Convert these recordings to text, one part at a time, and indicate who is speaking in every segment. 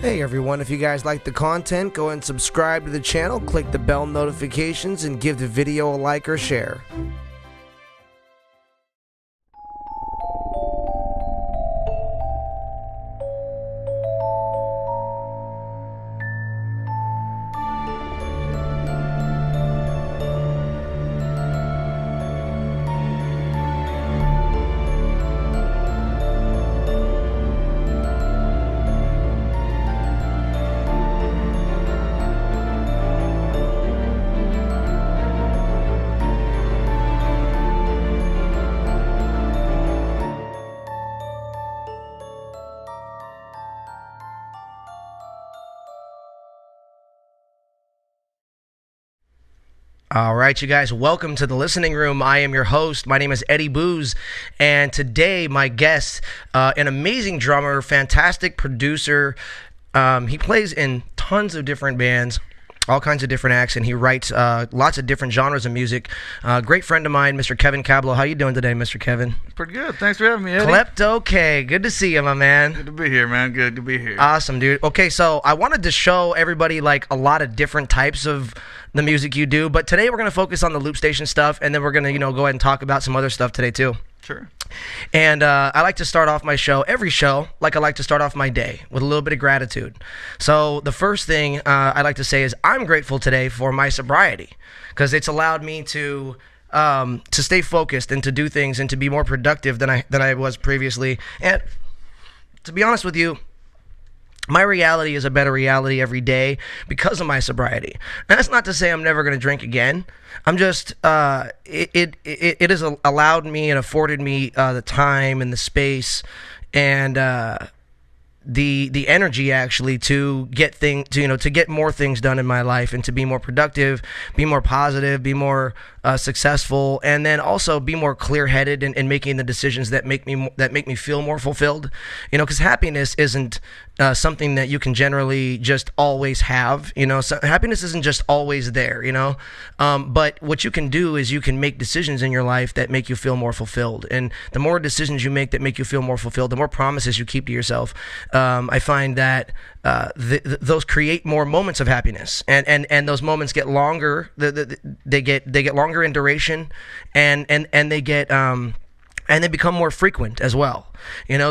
Speaker 1: Hey everyone, if you guys like the content, go and subscribe to the channel, click the bell notifications, and give the video a like or share. All right, you guys, welcome to the listening room. I am your host. My name is Eddie Booz, and today my guest, an amazing drummer, fantastic producer. He plays in tons of different bands, all kinds of different acts, and he writes lots of different genres of music. Great friend of mine, Mr. Kevin Kaplow. How you doing today, Mr. Kevin?
Speaker 2: Pretty good. Thanks for having me, Eddie.
Speaker 1: Klepto, okay. Good to see you, my man.
Speaker 2: Good to be here, man. Good to be here.
Speaker 1: Awesome, dude. Okay, so I wanted to show everybody like a lot of different types of the music you do, but today we're going to focus on the loop station stuff, and then we're going to, go ahead and talk about some other stuff today too.
Speaker 2: Sure.
Speaker 1: And I like to start off my show, every show, like I like to start off my day with a little bit of gratitude. So the first thing I like to say is I'm grateful today for my sobriety, because it's allowed me to stay focused and to do things and to be more productive than I was previously. And to be honest with you, my reality is a better reality every day because of my sobriety. And that's not to say I'm never going to drink again. I'm just, it has allowed me and afforded me the time and the space and the energy actually to get to get more things done in my life and to be more productive, be more positive, be more successful, and then also be more clear-headed in making the decisions that make me feel more fulfilled. Because happiness isn't something that you can generally just always have. So happiness isn't just always there. But what you can do is you can make decisions in your life that make you feel more fulfilled. And the more decisions you make that make you feel more fulfilled, the more promises you keep to yourself. I find that those create more moments of happiness, and those moments get longer. They get longer in duration, and they get and they become more frequent as well.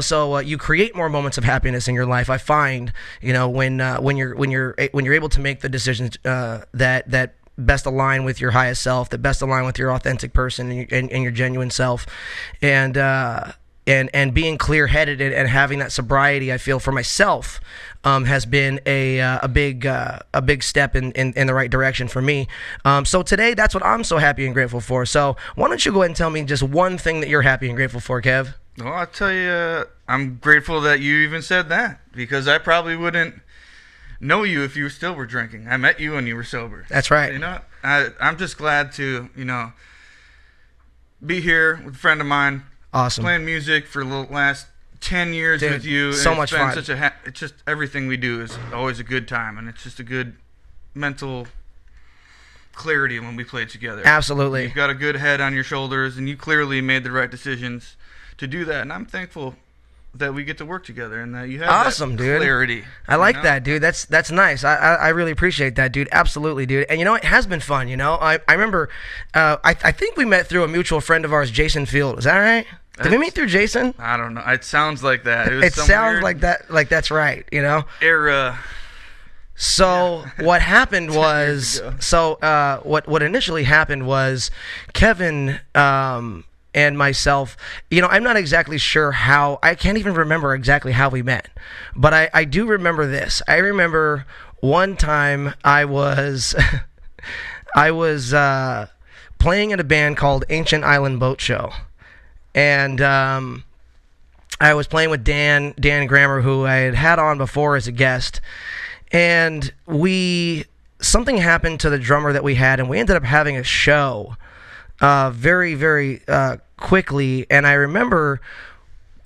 Speaker 1: So you create more moments of happiness in your life. I find when you're able to make the decisions that best align with your highest self, that best align with your authentic person and your genuine self, and being clear-headed and having that sobriety, I feel for myself, has been a big step in the right direction for me. So today, that's what I'm so happy and grateful for. So why don't you go ahead and tell me just one thing that you're happy and grateful for, Kev?
Speaker 2: Well, I'll tell you, I'm grateful that you even said that, because I probably wouldn't know you if you still were drinking. I met you when you were sober.
Speaker 1: That's right.
Speaker 2: I'm just glad to, be here with a friend of mine.
Speaker 1: Awesome.
Speaker 2: Playing music for the last 10 years, dude, with you.
Speaker 1: So much fun.
Speaker 2: It's just everything we do is always a good time, and it's just a good mental clarity when we play together.
Speaker 1: Absolutely.
Speaker 2: You've got a good head on your shoulders, and you clearly made the right decisions to do that, and I'm thankful that we get to work together and that you have
Speaker 1: awesome,
Speaker 2: that
Speaker 1: dude.
Speaker 2: Clarity.
Speaker 1: I like that, dude. That's nice. I really appreciate that, dude. Absolutely, dude. And it has been fun. I remember, I think we met through a mutual friend of ours, Jason Field. Is that right? Did we meet through Jason?
Speaker 2: I don't know. It sounds like that.
Speaker 1: It sounds like that. Like that's right.
Speaker 2: Era.
Speaker 1: So what happened was, what initially happened was, Kevin and myself, I'm not exactly sure how. I can't even remember exactly how we met, but I do remember this. I remember one time I was playing in a band called Ancient Island Boat Show. And I was playing with Dan Grammer, who I had on before as a guest. And something happened to the drummer that we had, and we ended up having a show very, very quickly. And I remember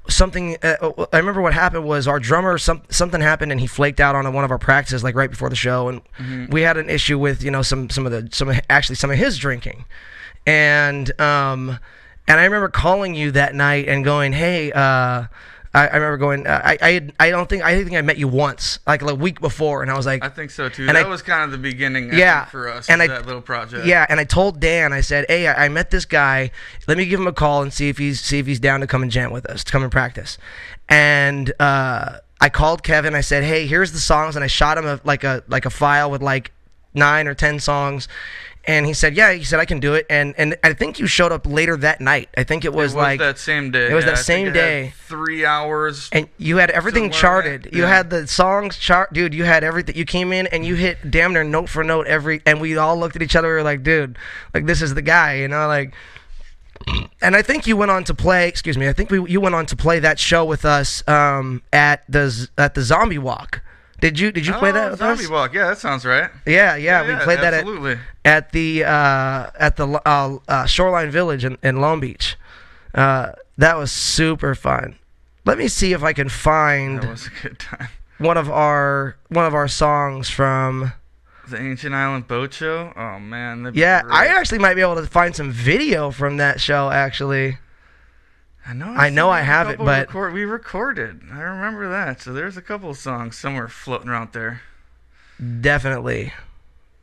Speaker 1: I remember what happened was our drummer, something happened, and he flaked out on one of our practices, like right before the show. And we had an issue with, some of his drinking. And I remember calling you that night and going, hey, I remember going. I think I met you once, like a week before, and I was like,
Speaker 2: I think so too.
Speaker 1: And
Speaker 2: That was kind of the beginning,
Speaker 1: Yeah,
Speaker 2: for us,
Speaker 1: and
Speaker 2: that little project.
Speaker 1: Yeah, and I told Dan, I said, hey, I met this guy. Let me give him a call and see if he's down to come and jam with us, to come and practice. And I called Kevin. I said, hey, here's the songs, and I shot him a file with like 9 or 10 songs. And he said, yeah, I can do it. And I think you showed up later that night. I think it was like
Speaker 2: that same day.
Speaker 1: It was that same day.
Speaker 2: 3 hours.
Speaker 1: And you had everything charted. You had the songs chart, dude. You had everything. You came in and you hit damn near note for note and we all looked at each other. We were like, dude, like this is the guy, you know, like. And I think you went on to play. Excuse me. I think you went on to play that show with us at the Zombie Walk. Did you play that with us?
Speaker 2: Zombie Walk, yeah, that sounds right.
Speaker 1: Yeah, we played that at the Shoreline Village in Long Beach. That was super fun. Let me see if I can find
Speaker 2: That was a good time.
Speaker 1: one of our songs from
Speaker 2: The Ancient Island Boat Show. Oh man,
Speaker 1: I actually might be able to find some video from that show actually. I know I have it, but
Speaker 2: we recorded. I remember that. So there's a couple of songs somewhere floating around there.
Speaker 1: Definitely.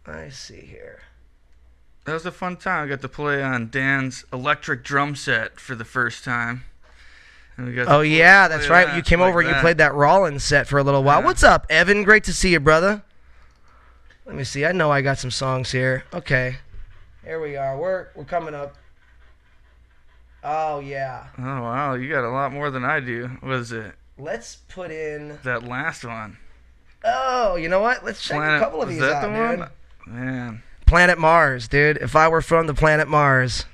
Speaker 1: I see here.
Speaker 2: That was a fun time. I got to play on Dan's electric drum set for the first time. And we got
Speaker 1: that's right. You came over and you played that Rollins set for a little while.
Speaker 2: Yeah.
Speaker 1: What's up, Evan? Great to see you, brother. Let me see. I know I got some songs here. Okay. Here we are. We're coming up. Oh, yeah.
Speaker 2: Oh, wow. You got a lot more than I do. What is it?
Speaker 1: Let's put in
Speaker 2: that last one.
Speaker 1: Oh, you know what? Let's check a couple of these out, dude.
Speaker 2: One? Man.
Speaker 1: Planet Mars, dude. If I were from the planet Mars.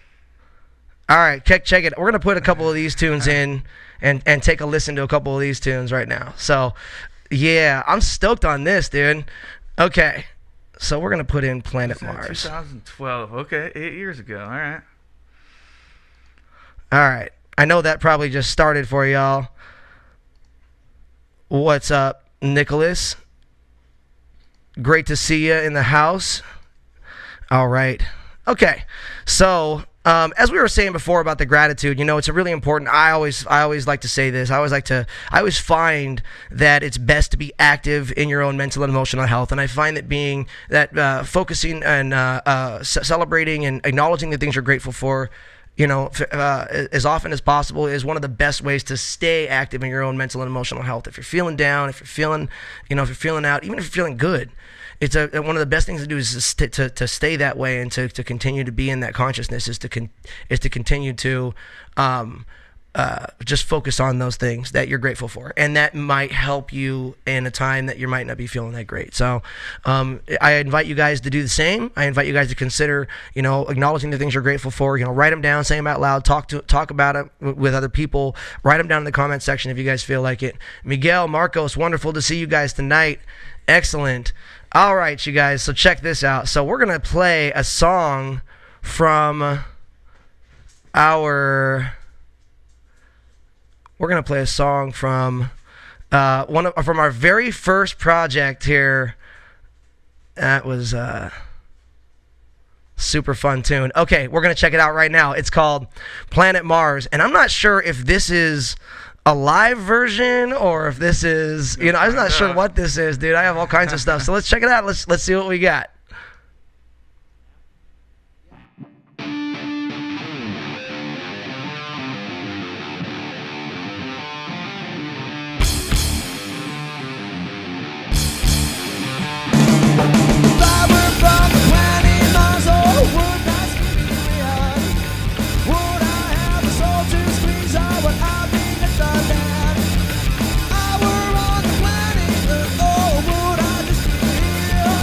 Speaker 1: All right, check it. We're going to put a couple of these tunes in and take a listen to a couple of these tunes right now. So, yeah, I'm stoked on this, dude. Okay. So we're going to put in Planet Mars.
Speaker 2: 2012. Okay, 8 years ago. All right.
Speaker 1: All right. I know that probably just started for y'all. What's up, Nicholas? Great to see you in the house. All right. Okay. So, as we were saying before about the gratitude, you know, it's a really important. I always like to say this. I always find that it's best to be active in your own mental and emotional health, and I find that focusing and celebrating and acknowledging the things you're grateful for, you know, as often as possible is one of the best ways to stay active in your own mental and emotional health. If you're feeling down, if you're feeling out, even if you're feeling good, it's one of the best things to do is to stay that way and to continue to be in that consciousness is to continue to just focus on those things that you're grateful for, and that might help you in a time that you might not be feeling that great. So I invite you guys to do the same. I invite you guys to consider, you know, acknowledging the things you're grateful for. You know, write them down, say them out loud, talk about it with other people. Write them down in the comment section if you guys feel like it. Miguel, Marcos, wonderful to see you guys tonight. Excellent. All right, you guys. So check this out. So we're gonna play a song from our. We're gonna play a song from from our very first project here. That was super fun tune. Okay, we're gonna check it out right now. It's called Planet Mars, and I'm not sure if this is a live version or if this is, you know, I'm not sure what this is, dude. I have all kinds of stuff. So let's check it out. Let's see what we got.
Speaker 3: I were on the planet, oh, would I just be here?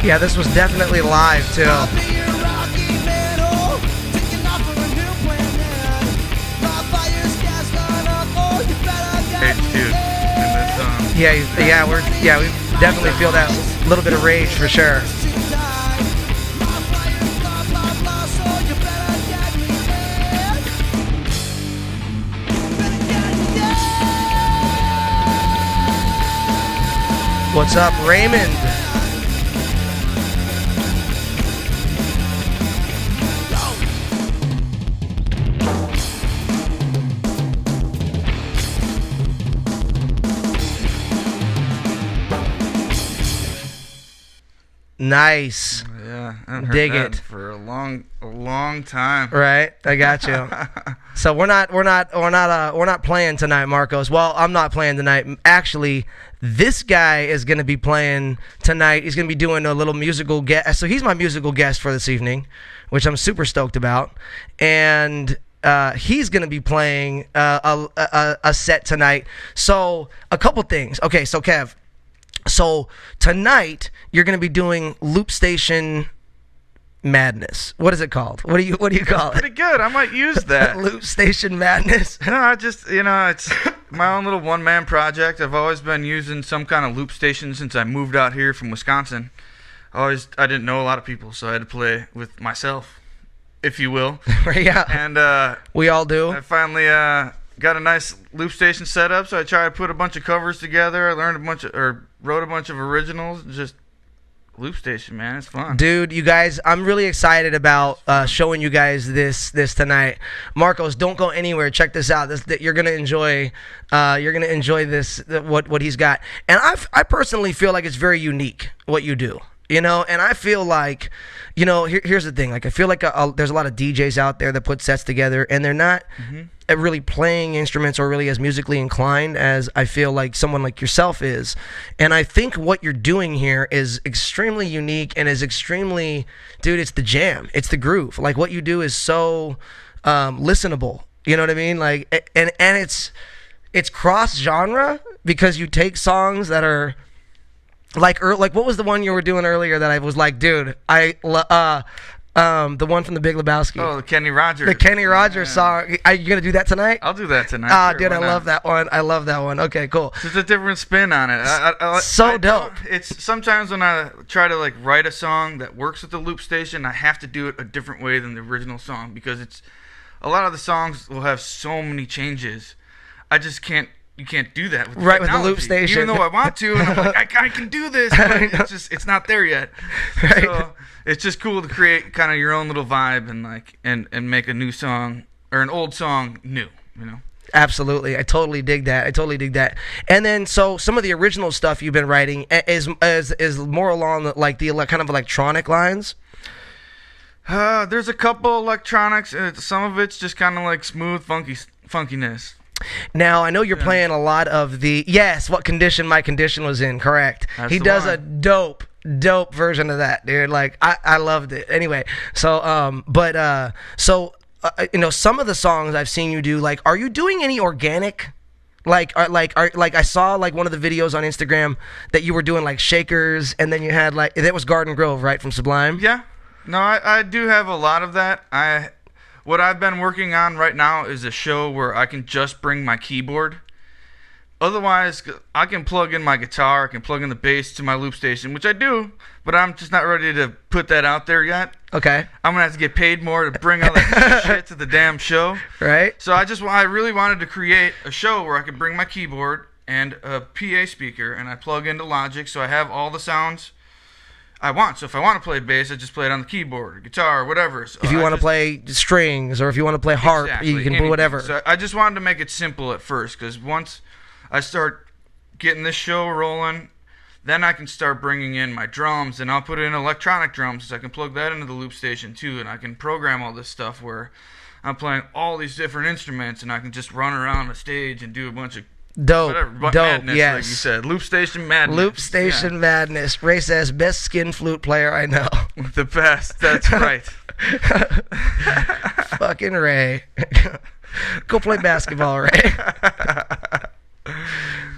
Speaker 1: Yeah, this was definitely live too. Yeah, we definitely feel that little bit of rage for sure. What's up, Raymond? Nice.
Speaker 2: Yeah, I haven't heard
Speaker 1: Dig
Speaker 2: that
Speaker 1: it.
Speaker 2: for a long time.
Speaker 1: Right, I got you. So we're not playing tonight, Marcos. Well, I'm not playing tonight. Actually, this guy is going to be playing tonight. He's going to be doing a little musical guest. So he's my musical guest for this evening, which I'm super stoked about. And he's going to be playing a set tonight. So a couple things. Okay, so Kev. So tonight you're going to be doing Loop Station Madness. What is it called? What do you call it?
Speaker 2: Pretty good. I might use that.
Speaker 1: Loop Station Madness.
Speaker 2: No, I just, it's my own little one-man project. I've always been using some kind of loop station since I moved out here from Wisconsin. I didn't know a lot of people, so I had to play with myself, if you will.
Speaker 1: Yeah.
Speaker 2: And
Speaker 1: we all do.
Speaker 2: I finally got a nice loop station set up, so I tried to put a bunch of covers together. I wrote a bunch of originals. Just loop station, man, it's fun.
Speaker 1: Dude, you guys, I'm really excited about showing you guys this tonight. Marcos, don't go anywhere. Check this out. You're gonna enjoy. You're gonna enjoy this. What he's got. And I personally feel like it's very unique what you do. And I feel like, here's the thing. Like, I feel like there's a lot of DJs out there that put sets together, and they're not really playing instruments or really as musically inclined as I feel like someone like yourself is. And I think what you're doing here is extremely unique and is extremely, dude, it's the jam. It's the groove. Like, what you do is so listenable. You know what I mean? Like, and it's cross genre because you take songs that are like what was the one you were doing earlier that I was like, dude, the one from the Big Lebowski.
Speaker 2: Oh, the Kenny Rogers.
Speaker 1: The Kenny Rogers song. Are you gonna do that tonight?
Speaker 2: I'll do that tonight.
Speaker 1: Dude, I love that one. I love that one. Okay, cool.
Speaker 2: It's a different spin on it.
Speaker 1: So dope.
Speaker 2: It's sometimes when I try to write a song that works with the loop station, I have to do it a different way than the original song because a lot of the songs will have so many changes. You can't do that with
Speaker 1: the loop station.
Speaker 2: Even though I want to, and I'm like, I can do this, but it's not there yet. Right. So it's just cool to create kind of your own little vibe and make a new song or an old song new,
Speaker 1: Absolutely. I totally dig that. And then so some of the original stuff you've been writing is more along the kind of electronic lines.
Speaker 2: There's a couple electronics. Some of it's just kind of like smooth funkiness.
Speaker 1: Now, I know you're playing a lot of What Condition My Condition Was In, correct?
Speaker 2: That's
Speaker 1: he
Speaker 2: the
Speaker 1: does
Speaker 2: one.
Speaker 1: a dope version of that, dude. Like, I loved it. Anyway, so, some of the songs I've seen you do, are you doing any organic? I saw, one of the videos on Instagram that you were doing, shakers, and then you had, that was Garden Grove, right, from Sublime?
Speaker 2: Yeah. No, I do have a lot of that. What I've been working on right now is a show where I can just bring my keyboard. Otherwise, I can plug in my guitar, I can plug in the bass to my loop station, which I do, but I'm just not ready to put that out there yet.
Speaker 1: Okay.
Speaker 2: I'm going to have to get paid more to bring all that shit to the damn show.
Speaker 1: Right.
Speaker 2: So I really wanted to create a show where I could bring my keyboard and a PA speaker, and I plug into Logic, so I have all the sounds I want. So if I want to play bass, I just play it on the keyboard, or guitar, or whatever. So
Speaker 1: if you want to play strings, or if you want to play harp,
Speaker 2: exactly,
Speaker 1: you can do whatever.
Speaker 2: So I just wanted to make it simple at first, because once I start getting this show rolling, then I can start bringing in my drums, and I'll put in electronic drums, so I can plug that into the loop station too, and I can program all this stuff where I'm playing all these different instruments, and I can just run around the stage and do a bunch of
Speaker 1: dope,
Speaker 2: madness,
Speaker 1: yes.
Speaker 2: like you said. Loop Station Madness.
Speaker 1: Loop Station Madness. Ray says, best skin flute player I know.
Speaker 2: The best, that's right.
Speaker 1: Fucking Ray. Go play basketball, Ray.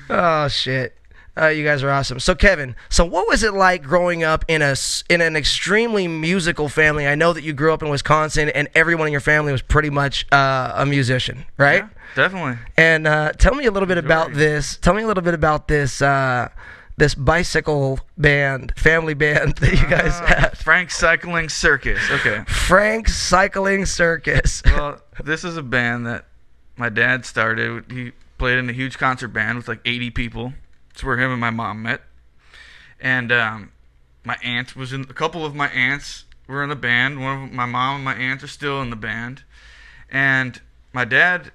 Speaker 1: Oh, shit. You guys are awesome. So Kevin, so what was it like growing up in an extremely musical family? I know that you grew up in Wisconsin, and everyone in your family was pretty much a musician, right?
Speaker 2: Yeah, definitely.
Speaker 1: And tell me a little bit about this. Tell me a little bit about this this bicycle band, family band that you guys have.
Speaker 2: Frank's Cycling Circus. Okay.
Speaker 1: Frank's Cycling Circus.
Speaker 2: Well, this is a band that my dad started. He played in a huge concert band with like 80 people. It's where him and my mom met. And my aunt was in. A couple of my aunts were in the band. One of my mom and my aunt are still in the band. And my dad,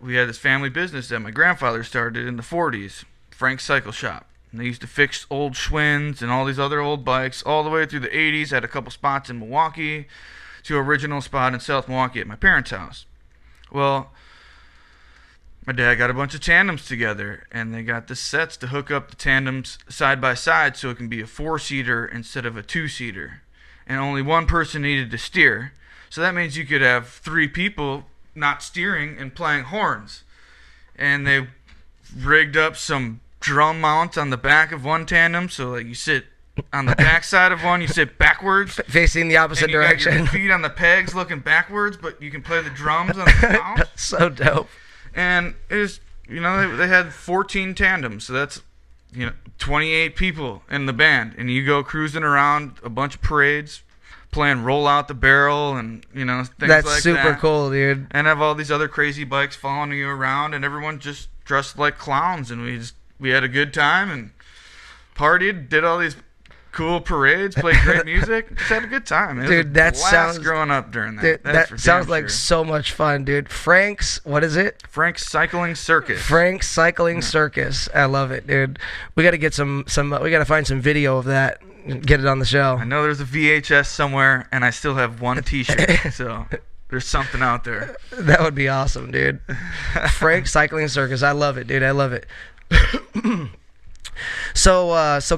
Speaker 2: we had this family business that my grandfather started in the 40s, Frank's Cycle Shop. And they used to fix old Schwinn's and all these other old bikes all the way through the 80s. Had a couple spots in Milwaukee, to an original spot in South Milwaukee at my parents' house. Well, my dad got a bunch of tandems together, and they got the sets to hook up the tandems side by side so it can be a 4-seater instead of a 2-seater. And only one person needed to steer. So that means you could have 3 people not steering and playing horns. And they rigged up some drum mounts on the back of one tandem, so like you sit on the back side of one, you sit backwards,
Speaker 1: facing the opposite
Speaker 2: and you
Speaker 1: direction.
Speaker 2: got your feet on the pegs looking backwards, but you can play the drums on the mount.
Speaker 1: So dope.
Speaker 2: And it was, they had 14 tandems, so that's 28 people in the band, and you go cruising around a bunch of parades, playing Roll Out the Barrel and things like that.
Speaker 1: That's super cool, dude.
Speaker 2: And have all these other crazy bikes following you around, and everyone just dressed like clowns, and we had a good time and partied, did all these cool parades, played great music, just had a good time. It
Speaker 1: Dude,
Speaker 2: was
Speaker 1: that
Speaker 2: a blast
Speaker 1: sounds
Speaker 2: growing up during that.
Speaker 1: Dude,
Speaker 2: That's
Speaker 1: that
Speaker 2: for
Speaker 1: sounds
Speaker 2: damn
Speaker 1: like
Speaker 2: sure.
Speaker 1: so much fun, dude. Frank's, what is it?
Speaker 2: Frank's Cycling Circus.
Speaker 1: Frank's Cycling Circus. I love it, dude. We got to get some we got to find some video of that and get it on the show.
Speaker 2: I know there's a VHS somewhere, and I still have one T-shirt, so there's something out there.
Speaker 1: That would be awesome, dude. Frank's Cycling Circus. I love it, dude. I love it. So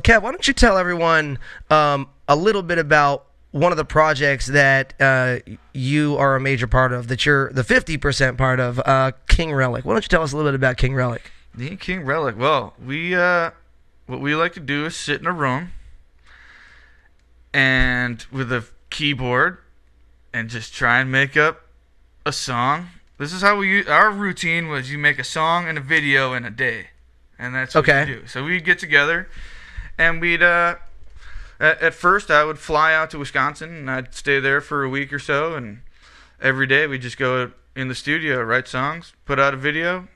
Speaker 1: Kev, why don't you tell everyone a little bit about one of the projects that you are a major part of, that you're the 50% part of, King Relic. Why don't you tell us a little bit about King Relic?
Speaker 2: The King Relic. Well, what we like to do is sit in a room and with a keyboard and just try and make up a song. This is how our routine was: you make a song and a video in a day. And that's what we do. So we'd get together, and we'd, at first I would fly out to Wisconsin, and I'd stay there for a week or so, and every day we'd just go in the studio, write songs, put out a video.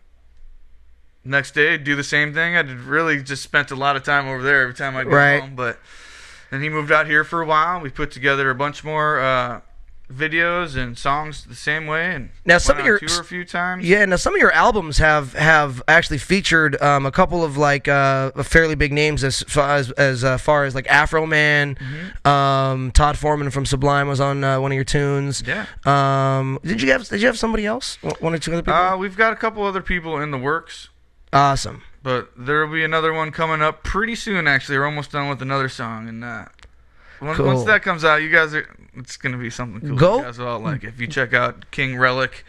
Speaker 2: Next day, do the same thing. I really just spent a lot of time over there every time I'd go home, but then he moved out here for a while. We put together a bunch more videos and songs the same way, and
Speaker 1: now some of your
Speaker 2: tour a few times.
Speaker 1: Yeah, now some of your albums have actually featured a couple of like fairly big names as far as like Afro Man, Todd Foreman from Sublime was on one of your tunes.
Speaker 2: Yeah.
Speaker 1: Did you have somebody else? One or two other people?
Speaker 2: We've got a couple other people in the works.
Speaker 1: Awesome.
Speaker 2: But there'll be another one coming up pretty soon. Actually, we're almost done with another song, and once that comes out, it's gonna be something cool. You guys will all like. If you check out King Relic,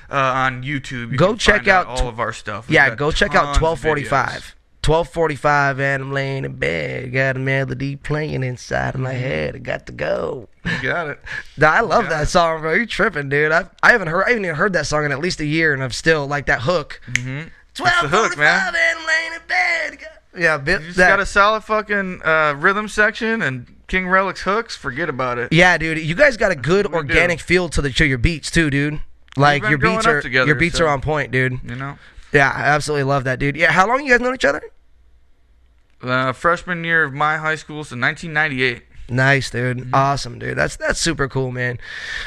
Speaker 2: on YouTube, you can check out all of our stuff.
Speaker 1: Go check out 1245. 1245, and I'm laying in bed, got a melody playing inside of my head. I got to go.
Speaker 2: You got it.
Speaker 1: I love that song, bro. You're tripping, dude. I haven't even heard that song in at least a year, and I've still like that hook. 1245, and I'm laying in bed. Yeah,
Speaker 2: you just got a solid fucking rhythm section and King Relic's hooks. Forget about it.
Speaker 1: Yeah, dude. You guys got a good organic feel to your beats too, dude. Like your beats are on point, dude. Yeah, I absolutely love that, dude. Yeah, how long you guys known each other?
Speaker 2: Freshman year of my high school, so 1998.
Speaker 1: Nice, dude. Awesome, dude. That's super cool, man.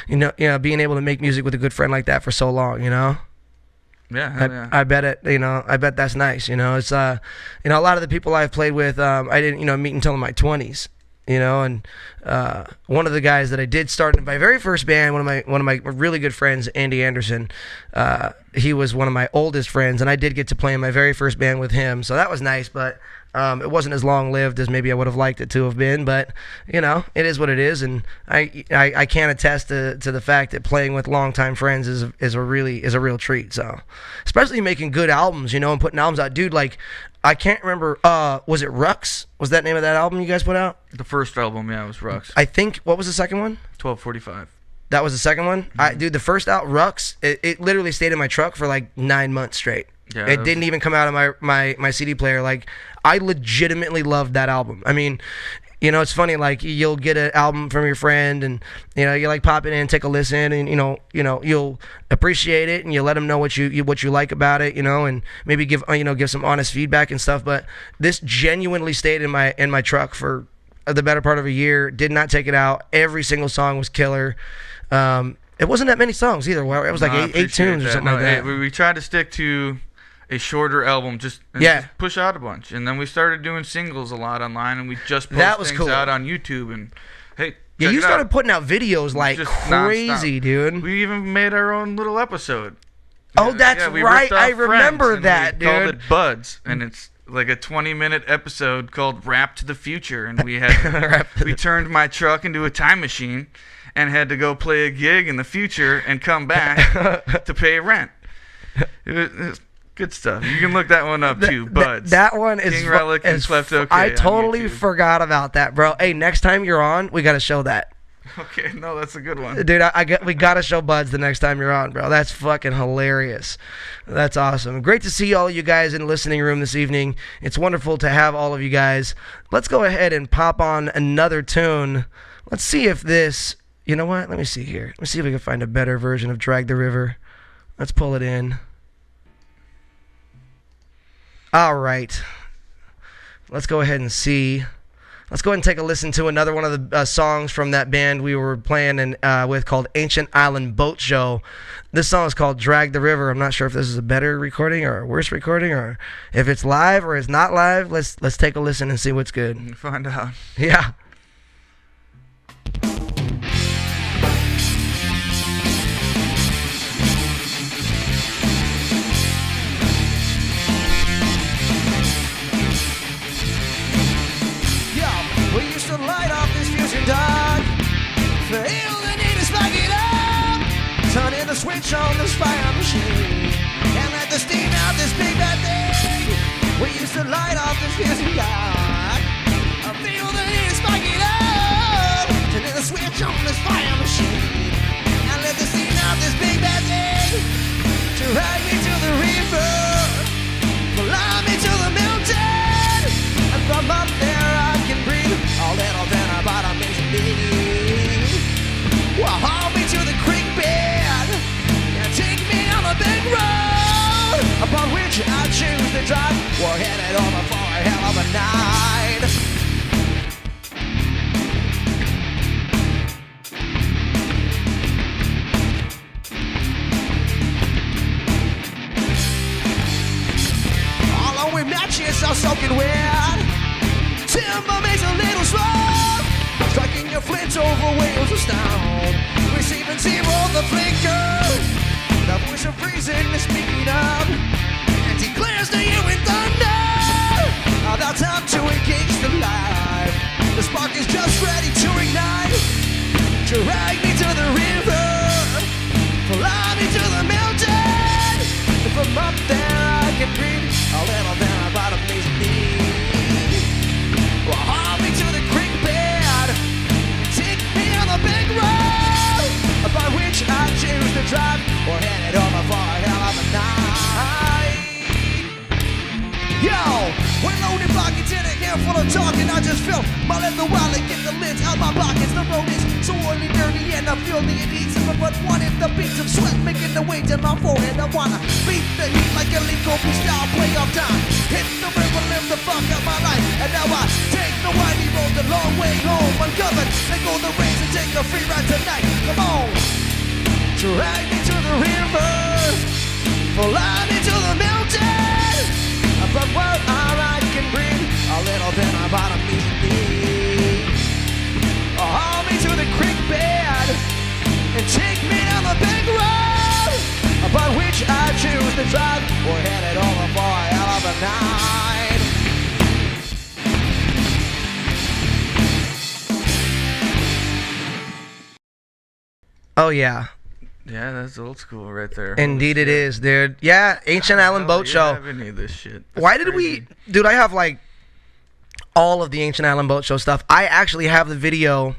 Speaker 1: Being able to make music with a good friend like that for so long,
Speaker 2: Yeah,
Speaker 1: I bet it. I bet that's nice. It's a lot of the people I've played with, I didn't meet until in my 20s. And one of the guys that I did start in my very first band, one of my really good friends, Andy Anderson, he was one of my oldest friends, and I did get to play in my very first band with him, so that was nice. But It wasn't as long-lived as maybe I would have liked it to have been, but, you know, it is what it is, and I can attest to the fact that playing with longtime friends is a real treat, so. Especially making good albums, you know, and putting albums out. Dude, like, I can't remember, was it Rux? Was that name of that album you guys put out?
Speaker 2: The first album, yeah, was Rux.
Speaker 1: I think, what was the second one?
Speaker 2: 1245.
Speaker 1: That was the second one?
Speaker 2: Mm-hmm.
Speaker 1: Dude, the first out, Rux, it literally stayed in my truck for like 9 months straight.
Speaker 2: Yeah,
Speaker 1: it didn't even come out of my CD player. Like, I legitimately loved that album. I mean, you know, it's funny, like, you'll get an album from your friend and, you know, you like pop it in, take a listen, and, you know, you'll appreciate it, and you let them know what you like about it, you know, and maybe give some honest feedback and stuff. But this genuinely stayed in my truck for the better part of a year. Did not take it out. Every single song was killer. It wasn't that many songs either. Well, it was like eight tunes or something like that.
Speaker 2: We tried to stick to a shorter album, just push out a bunch, and then we started doing singles a lot online, and we just post things out on YouTube. And hey,
Speaker 1: yeah, you started putting out videos like
Speaker 2: just
Speaker 1: crazy,
Speaker 2: nonstop.
Speaker 1: dude.
Speaker 2: We even made our own little episode.
Speaker 1: Oh, that's right. I remember that, dude.
Speaker 2: We called it Buds, and it's like a 20-minute episode called Rap to the Future, and we turned my truck into a time machine and had to go play a gig in the future and come back to pay rent. It was good stuff. You can look that one up too, Buds.
Speaker 1: That one is
Speaker 2: King Relic and Klepto.
Speaker 1: I totally forgot about that, bro. Hey, next time you're on, we got to show that.
Speaker 2: Okay, no, that's a good one.
Speaker 1: Dude, we got to show Buds the next time you're on, bro. That's fucking hilarious. That's awesome. Great to see all of you guys in the listening room this evening. It's wonderful to have all of you guys. Let's go ahead and pop on another tune. Let's see if this, you know what? Let me see here. Let's see if we can find a better version of Drag the River. Let's pull it in. All right. Let's go ahead and see. Let's go ahead and take a listen to another one of the songs from that band we were playing with called Ancient Island Boat Show. This song is called Drag the River. I'm not sure if this is a better recording or a worse recording, or if it's live or it's not live. Let's take a listen and see what's good.
Speaker 2: Find out.
Speaker 1: Yeah.
Speaker 3: We used to light off this fusion dog. Feel the need to spark it up. Turning the switch on this fire machine and let the steam out this big bad thing. We used to light off this fusion dog. Feel the need to spark it up. Turning the switch on this fire machine and let the steam out this big bad thing. Drag me to the river, fly me to the mountain, and from up there I can breathe. A little bit about a me. Well, haul me to the creek bed and take me on the big road upon which I choose to drive. We're headed over for a hell of a night. All our matches are soaking wet. Timber makes a little smoke, striking your flint over wheels of stone, receiving zero the flicker. The voice of reason is speaking up and declares to you in thunder. Now time to engage the light. The spark is just ready to ignite. Drag me to the river, fly me to the mountain, and from up there I can breathe a little bit about amazing me. Haul me to the creek bed, take me on the big road upon which I choose to drive. We're headed over for a hell of a night. Yo, we're loaded pockets in a handful of talking. I just feel my leather wallet, get the lids out my pockets. The road is so oily, dirty, and I feel the heat. But one in the beats of sweat making the way to my forehead. I wanna beat the heat like a legal style play off time. Hit the river, live the fuck out my life. And now I take the windy road the long way home. Uncovered, let go the reins and take a free ride tonight. Come on, drag me to the river, fly me to the mountain. From where I can breathe a little bit about a me. Haul me to the creek bed and take me down the big road upon which I choose to drive. We're headed over for a hell of a night.
Speaker 1: Hell yeah.
Speaker 2: Yeah, that's old school right there.
Speaker 1: Indeed it is, dude. Yeah, Ancient Island Boat Show.
Speaker 2: Have any of this shit?
Speaker 1: Why did we... Dude, I have, like, all of the Ancient Island Boat Show stuff. I actually have the video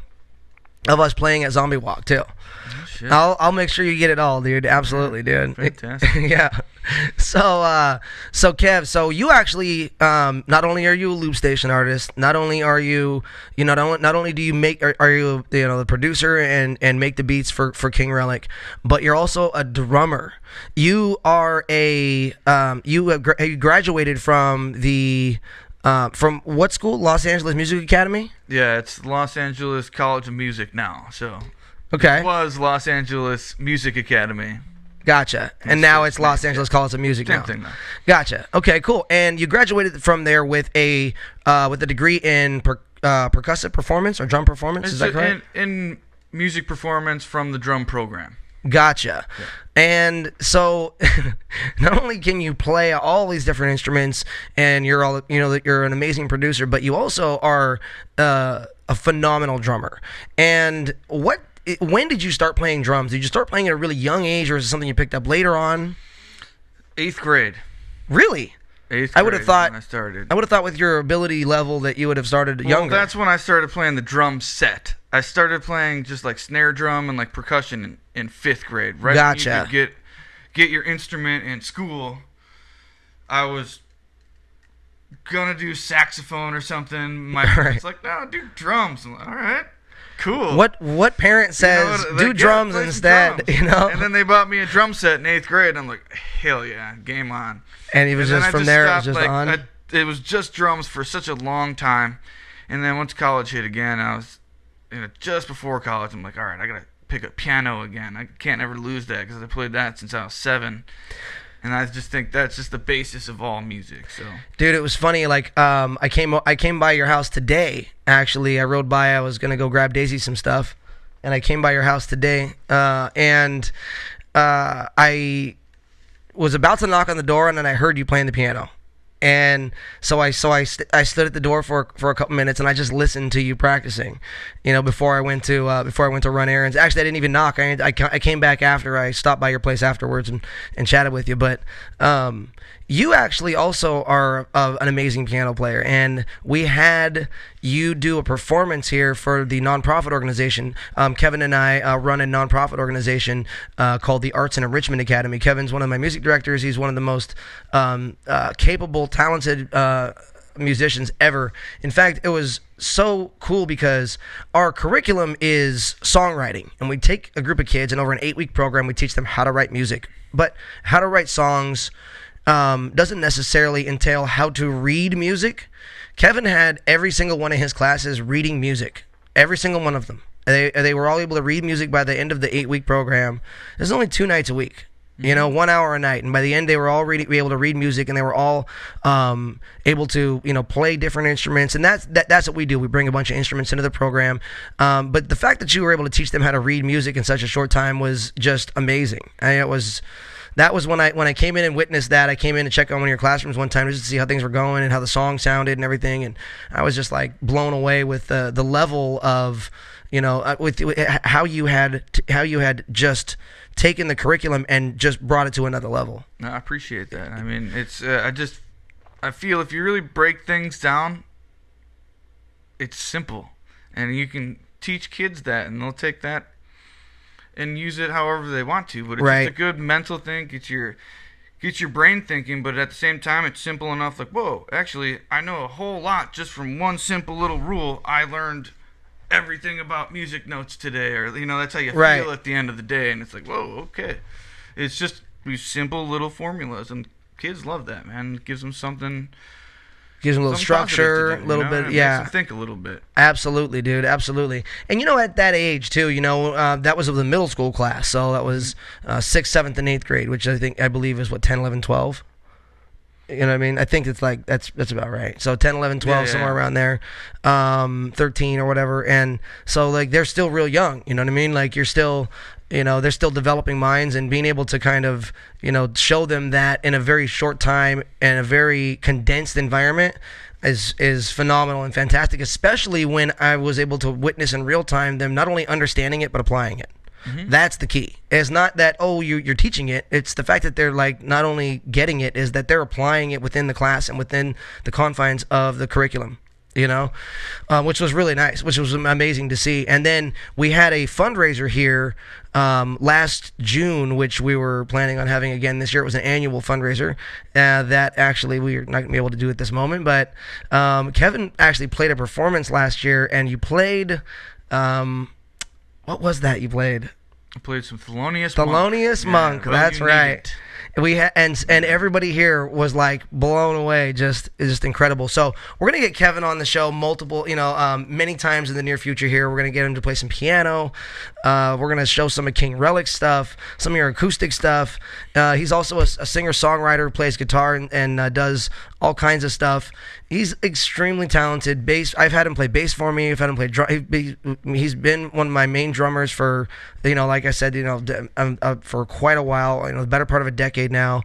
Speaker 1: of us playing at Zombie Walk, too.
Speaker 2: Oh, shit.
Speaker 1: I'll make sure you get it all, dude. Absolutely, dude.
Speaker 2: Fantastic.
Speaker 1: Yeah. So Kev, so you actually not only are you a loop station artist, not only are you not only do you make are you the producer and make the beats for King Relic, but you're also a drummer. You are you graduated from the from what school? Los Angeles Music Academy?
Speaker 2: Yeah, it's Los Angeles College of Music now. So
Speaker 1: okay.
Speaker 2: It was Los Angeles Music Academy.
Speaker 1: Gotcha. And now it's Los Angeles College of Music now.
Speaker 2: Same thing now.
Speaker 1: Gotcha. Okay, cool. And you graduated from there with a degree in percussive performance or drum performance. Is that correct?
Speaker 2: In music performance from the drum program.
Speaker 1: Gotcha.
Speaker 2: Yeah.
Speaker 1: And so, not only can you play all these different instruments, and you're an amazing producer, but you also are a phenomenal drummer. And when did you start playing drums? Did you start playing at a really young age, or is it something you picked up later on?
Speaker 2: 8th grade.
Speaker 1: Really?
Speaker 2: 8th grade.
Speaker 1: I would have thought.
Speaker 2: When I started.
Speaker 1: I would have thought with your ability level that you would have started younger.
Speaker 2: That's when I started playing the drum set. I started playing just like snare drum and like percussion in 5th grade. Right.
Speaker 1: Gotcha.
Speaker 2: When you could get your instrument in school. I was gonna do saxophone or something. My parents like, no, do drums. I'm like, all right. Cool.
Speaker 1: What parent says do drums instead?
Speaker 2: Drums. And then they bought me a drum set in 8th grade. I'm like, hell yeah, game on.
Speaker 1: And it was just from there. It was just on.
Speaker 2: It was just drums for such a long time, and then once college hit again, I was, just before college. I'm like, all right, I gotta pick up piano again. I can't ever lose that because I played that since I was 7. And I just think that's just the basis of all music. So,
Speaker 1: dude, it was funny. Like, I came by your house today. Actually, I rode by. I was gonna go grab Daisy some stuff, and I came by your house today. And I was about to knock on the door, and then I heard you playing the piano. And so I stood at the door for a couple minutes, and I just listened to you practicing, before I went to run errands. Actually, I didn't even knock. I came back after. I stopped by your place afterwards and chatted with you. But you actually also are an amazing piano player, and we had you do a performance here for the nonprofit organization. Kevin and I run a nonprofit organization called the Arts and Enrichment Academy. Kevin's one of my music directors. He's one of the most capable, talented musicians ever. In fact, it was so cool because our curriculum is songwriting, and we take a group of kids, and over an 8-week program, we teach them how to write music. But how to write songs doesn't necessarily entail how to read music. Kevin had every single one of his classes reading music, every single one of them. They were all able to read music by the end of the 8-week program. There's only 2 nights a week. 1 hour a night, and by the end they were all able to read music, and they were all able to play different instruments, and that's what we do. We bring a bunch of instruments into the program, but the fact that you were able to teach them how to read music in such a short time was just amazing. That was when I came in and witnessed that. I came in to check on one of your classrooms one time just to see how things were going and how the song sounded and everything, and I was just like blown away with the level of with how you had just taken the curriculum and just brought it to another level.
Speaker 2: No, I appreciate that. I mean, it's I feel if you really break things down, it's simple, and you can teach kids that, and they'll take that and use it however they want to. But it's just a good mental thing. Get your brain thinking, but at the same time, it's simple enough. Like, whoa, actually, I know a whole lot just from one simple little rule. I learned everything about music notes today, or that's how you feel at the end of the day, and it's like, whoa, okay. It's just these simple little formulas, and kids love that, man. It gives them something.
Speaker 1: Gives them a little structure, a little bit, yeah.
Speaker 2: Makes them think a little bit.
Speaker 1: Absolutely, dude, absolutely. And at that age too, that was of the middle school class, so that was 6th, 7th, and 8th grade, which I believe is what 10, 11, 12. You know what I mean? I think it's like that's about right. So 10, 11, 12, somewhere around there, 13 or whatever. And so like they're still real young. You know what I mean? Like you're still, they're still developing minds, and being able to kind of show them that in a very short time and a very condensed environment is phenomenal and fantastic. Especially when I was able to witness in real time them not only understanding it but applying it. That's the key. It's not that, oh, you're teaching it. It's the fact that they're like not only getting it, is that they're applying it within the class and within the confines of the curriculum. Which was really nice, which was amazing to see. And then we had a fundraiser here last June, which we were planning on having again this year. It was an annual fundraiser that actually we're not going to be able to do at this moment. But Kevin actually played a performance last year, and you played, what was that you played?
Speaker 2: I played some Thelonious
Speaker 1: Monk.
Speaker 2: Yeah,
Speaker 1: That's right.
Speaker 2: It.
Speaker 1: We had and everybody here was like blown away, just incredible. So we're gonna get Kevin on the show many times in the near future. Here we're gonna get him to play some piano. We're gonna show some of King Relic's stuff, some of your acoustic stuff. He's also a singer-songwriter, plays guitar and does all kinds of stuff. He's extremely talented. Bass. I've had him play bass for me. I've had him play drum. He's been one of my main drummers for, like I said, for quite a while. The better part of a decade now,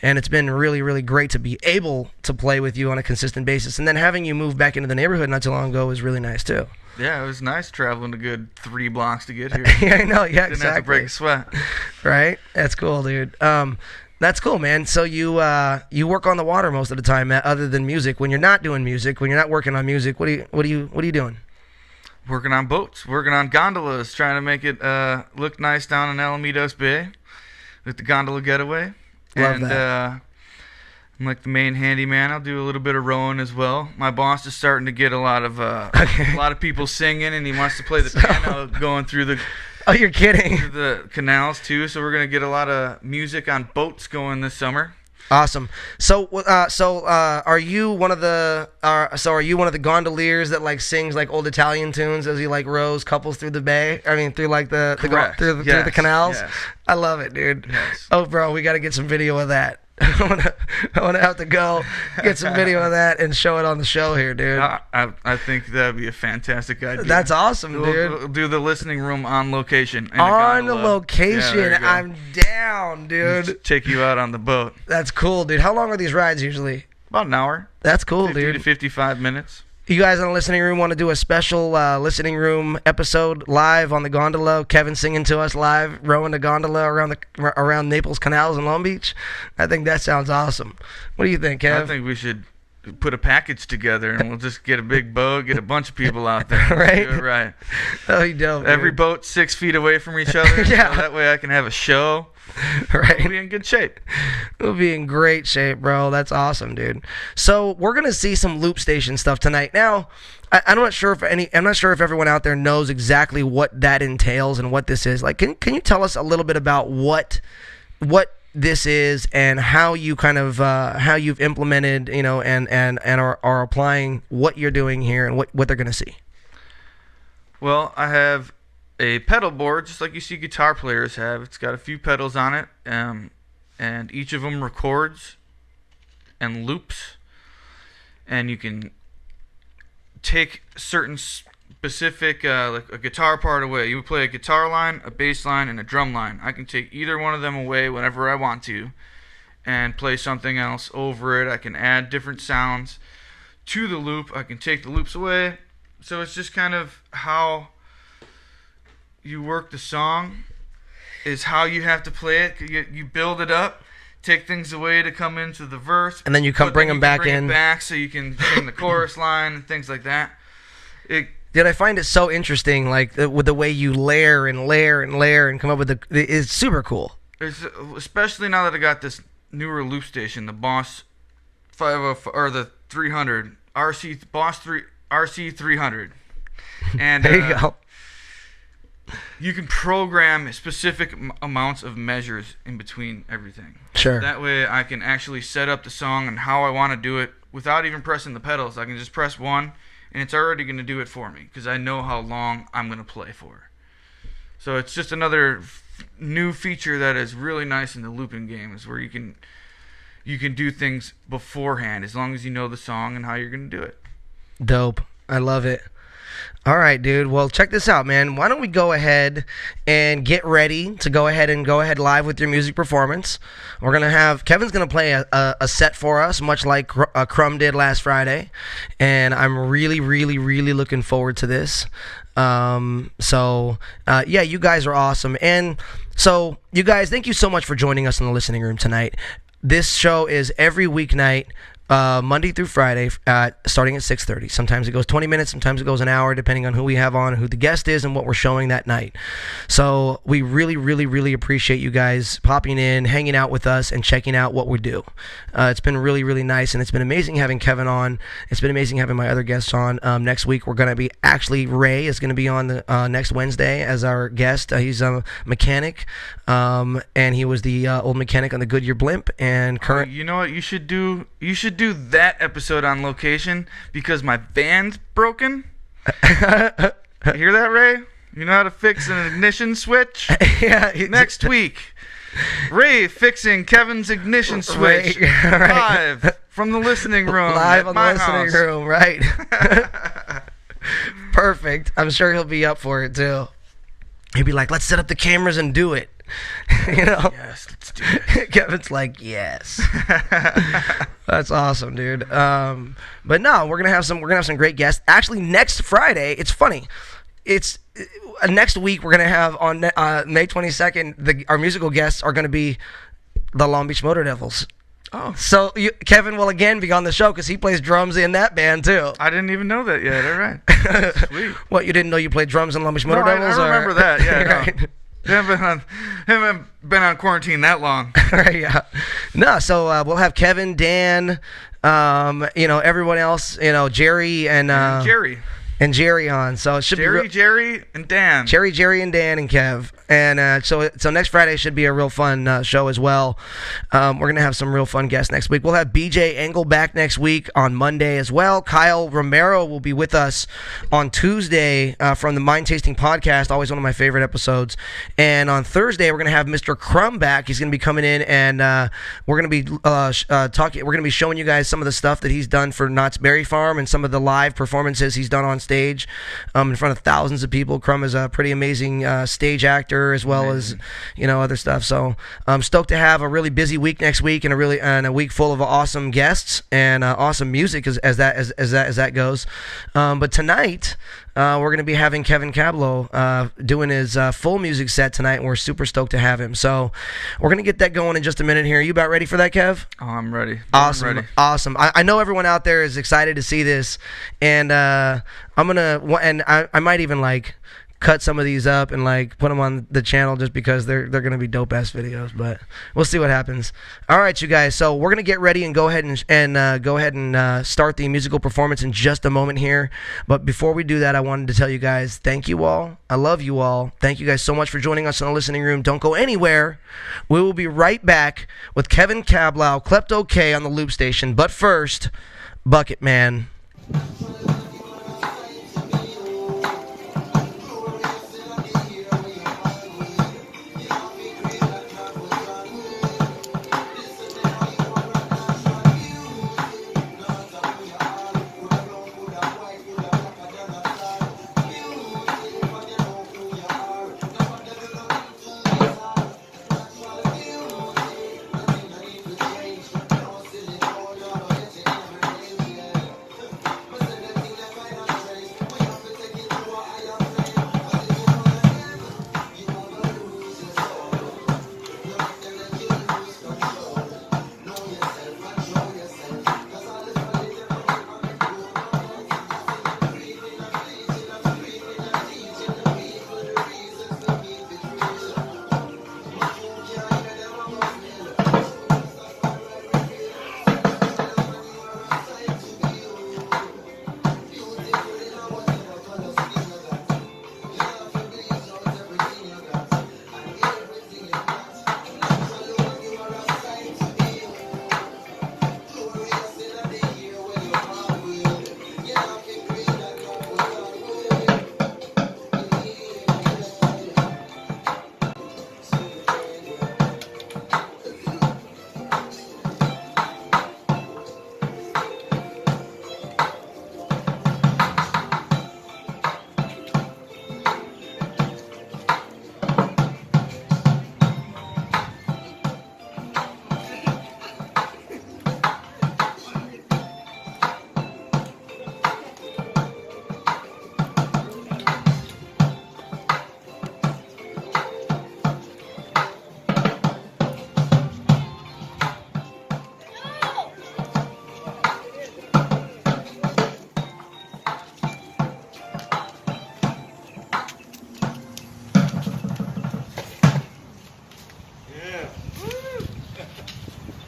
Speaker 1: and it's been really, really great to be able to play with you on a consistent basis. And then having you move back into the neighborhood not too long ago was really nice too.
Speaker 2: Yeah, it was nice traveling a good 3 blocks to get here.
Speaker 1: Yeah, I know. Yeah,
Speaker 2: Didn't
Speaker 1: exactly.
Speaker 2: have to break a sweat.
Speaker 1: Right? That's cool, dude. That's cool, man. So you work on the water most of the time, other than music. When you're not doing music, when you're not working on music, what are you doing?
Speaker 2: Working on boats, working on gondolas, trying to make it look nice down in Alamitos Bay with the gondola getaway.
Speaker 1: Love that.
Speaker 2: I'm like the main handyman. I'll do a little bit of rowing as well. My boss is starting to get a lot of people singing, and he wants to play the piano going through the.
Speaker 1: Oh, you're kidding.
Speaker 2: Through the canals too. So we're gonna get a lot of music on boats going this summer.
Speaker 1: Awesome. So are you one of the gondoliers that like sings like old Italian tunes as he like rows couples through the bay? I mean, through like through the canals.
Speaker 2: Yes.
Speaker 1: I love it, dude.
Speaker 2: Yes.
Speaker 1: Oh, bro, we got to get some video of that. I want to have to go get some video of that and show it on the show here, dude.
Speaker 2: I think that'd be a fantastic idea.
Speaker 1: That's awesome, dude.
Speaker 2: We'll do the listening room on location.
Speaker 1: On the location.
Speaker 2: Yeah,
Speaker 1: I'm down, dude.
Speaker 2: Take you out on the boat.
Speaker 1: That's cool, dude. How long are these rides usually?
Speaker 2: About an hour.
Speaker 1: That's cool,
Speaker 2: 50
Speaker 1: dude.
Speaker 2: to 55 minutes.
Speaker 1: You guys on the listening room want to do a special listening room episode live on the gondola? Kevin singing to us live, rowing the gondola around Naples canals and Long Beach. I think that sounds awesome. What do you think, Kev?
Speaker 2: I think we should put a package together, and we'll just get a big boat, get a bunch of people out there.
Speaker 1: Right?
Speaker 2: Do it right.
Speaker 1: Oh, you dope.
Speaker 2: Every
Speaker 1: dude.
Speaker 2: boat 6 feet away from each other.
Speaker 1: Yeah.
Speaker 2: So that way I can have a show.
Speaker 1: Right.
Speaker 2: We'll be in good shape.
Speaker 1: We'll be in great shape, bro. That's awesome, dude. So we're gonna see some loop station stuff tonight. Now, I'm not sure if everyone out there knows exactly what that entails and what this is. Like, can you tell us a little bit about what this is and how you kind of how you've implemented, and are applying what you're doing here and what they're gonna see?
Speaker 2: Well, I have a pedal board, just like you see guitar players have. It's got a few pedals on it, and each of them records and loops. And you can take certain specific, like a guitar part away. You would play a guitar line, a bass line, and a drum line. I can take either one of them away whenever I want to and play something else over it. I can add different sounds to the loop. I can take the loops away. So it's just kind of how you work the song is how you have to play it. You build it up, take things away to come into the verse,
Speaker 1: and then you bring them back in.
Speaker 2: Back so you can sing the chorus line and things like that.
Speaker 1: Dude, I find it so interesting, like with the way you layer and layer and layer and come up with it's super cool.
Speaker 2: Especially now that I got this newer loop station, the Boss 505 or the 300 RC 300, and
Speaker 1: there you go.
Speaker 2: You can program specific amounts of measures in between everything.
Speaker 1: Sure.
Speaker 2: That way I can actually set up the song and how I want to do it without even pressing the pedals. I can just press one, and it's already going to do it for me because I know how long I'm going to play for. So it's just another new feature that is really nice in the looping game, is where you can do things beforehand as long as you know the song and how you're going to do it.
Speaker 1: Dope. I love it. All right, dude. Well, check this out, man. Why don't we go ahead and get ready to go ahead live with your music performance. We're going to have Kevin's going to play a set for us, much like Crumb did last Friday, and I'm really, really, really looking forward to this. Yeah, you guys are awesome. And so, you guys, thank you so much for joining us in the listening room tonight. This show is every weeknight, Monday through Friday, starting at 6:30. Sometimes it goes 20 minutes, sometimes it goes an hour, depending on who we have on, who the guest is, and what we're showing that night. So we really, really, really appreciate you guys popping in, hanging out with us, and checking out what we do. It's been really, really nice, and it's been amazing having Kevin on. It's been amazing having my other guests on. Next week, we're going to be, actually, Ray is going to be on the next Wednesday as our guest. He's a mechanic, and he was the old mechanic on the Goodyear blimp, and current...
Speaker 2: You know what you should do? You should do that episode on location because my van's broken. Hear that, Ray? You know how to fix an ignition switch?
Speaker 1: Yeah.
Speaker 2: Next week, Ray fixing Kevin's ignition switch live from the listening room.
Speaker 1: Live
Speaker 2: at
Speaker 1: on
Speaker 2: my
Speaker 1: the listening
Speaker 2: house.
Speaker 1: room, right? Perfect. I'm sure he'll be up for it too. He'd be like, let's set up the cameras and do it. You know?
Speaker 2: Yes, let's do it.
Speaker 1: Kevin's like, yes. That's awesome, dude. But no, we're gonna have some great guests. Actually, next Friday, it's funny. It's next week we're gonna have on May 22nd. Our musical guests are gonna be the Long Beach Motor Devils.
Speaker 2: Oh,
Speaker 1: So Kevin will again be on the show because he plays drums in that band too.
Speaker 2: I didn't even know that yet. All right. Sweet.
Speaker 1: What, you didn't know you played drums in Long Beach Motor
Speaker 2: No,
Speaker 1: Devils?
Speaker 2: I remember that. Yeah, no.
Speaker 1: Right.
Speaker 2: Haven't been on quarantine that long.
Speaker 1: Right, yeah. No, so we'll have Kevin, Dan, everyone else, Jerry and Jerry on. So it should be
Speaker 2: Jerry, and Dan.
Speaker 1: Jerry, and Dan, and Kev. And so next Friday should be a real fun show as well. We're going to have some real fun guests next week. We'll have BJ Engel back next week on Monday as well. Kyle Romero will be with us on Tuesday from the Mind Tasting Podcast, always one of my favorite episodes. And on Thursday, we're going to have Mr. Crumb back. He's going to be coming in, and we're going to be talking. We're going to be showing you guys some of the stuff that he's done for Knott's Berry Farm and some of the live performances he's done on stage in front of thousands of people. Crumb is a pretty amazing stage actor, as well as other stuff. So I'm stoked to have a really busy week next week, and a week full of awesome guests and awesome music as that goes. But tonight we're going to be having Kevin Kaplow doing his full music set tonight, and we're super stoked to have him. So we're going to get that going in just a minute here. Are you about ready for that, Kev?
Speaker 2: Oh, I'm ready.
Speaker 1: Awesome.
Speaker 2: I'm ready.
Speaker 1: Awesome. I know everyone out there is excited to see this, and I might even cut some of these up and put them on the channel just because they're gonna be dope ass videos, but we'll see what happens. All right, you guys. So we're gonna get ready and go ahead and start the musical performance in just a moment here. But before we do that, I wanted to tell you guys, thank you all. I love you all. Thank you guys so much for joining us in the listening room. Don't go anywhere. We will be right back with Kevin Kaplow, Klepto K on the Loop Station. But first, Bucket Man.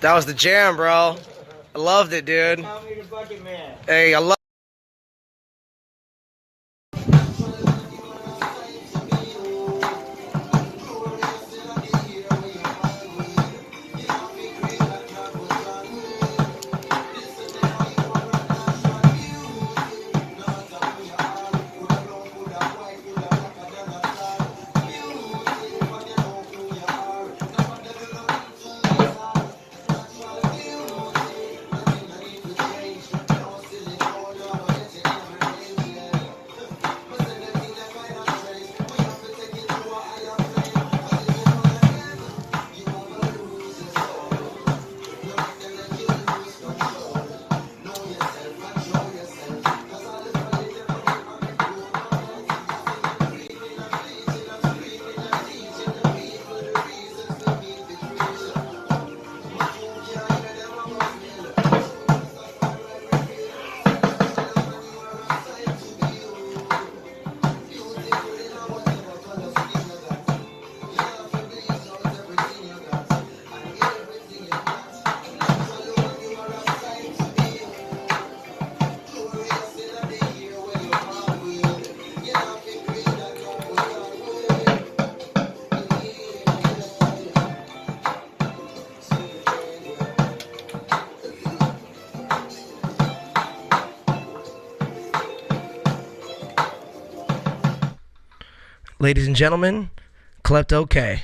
Speaker 1: That was the jam, bro. I loved it, dude. Hey, I love. Ladies and gentlemen, Klepto K.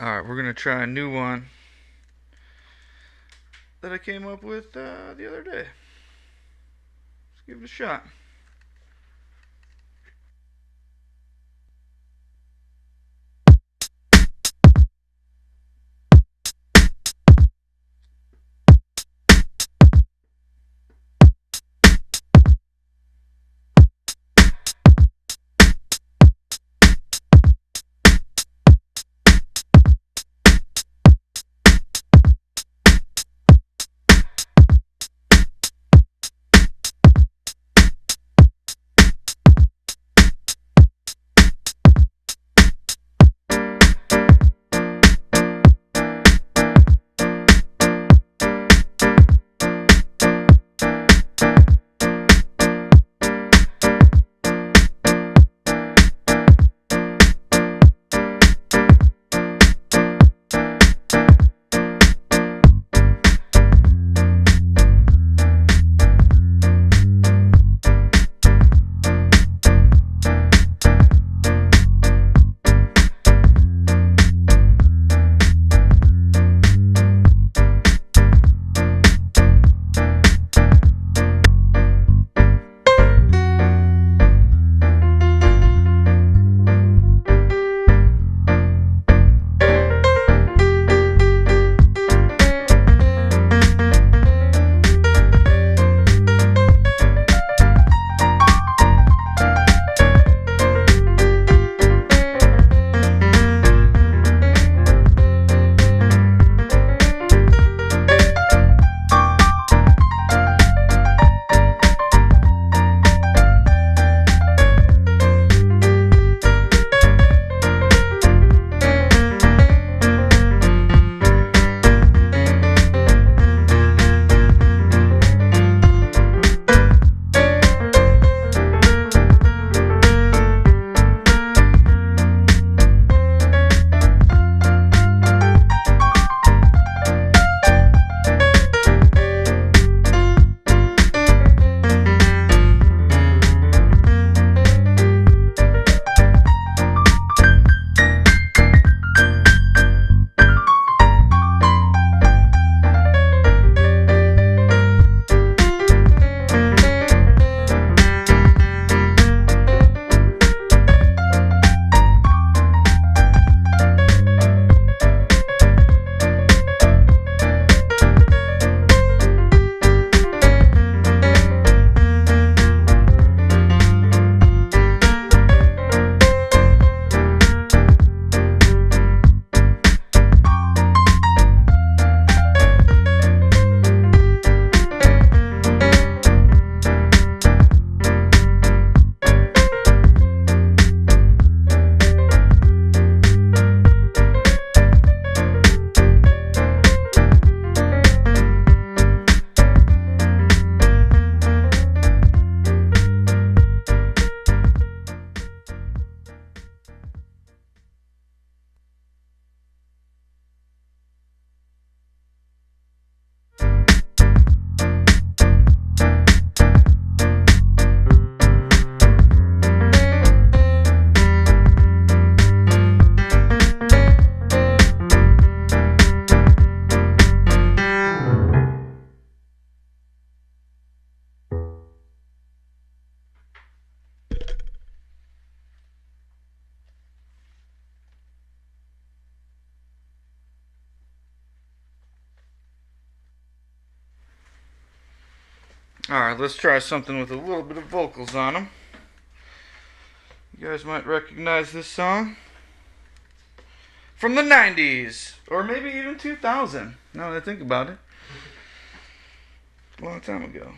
Speaker 2: Alright, we're going to try a new one that I came up with the other day. Let's give it a shot. Alright, let's try something with a little bit of vocals on them. You guys might recognize this song from the 90s, or maybe even 2000, now that I think about it. A long time ago.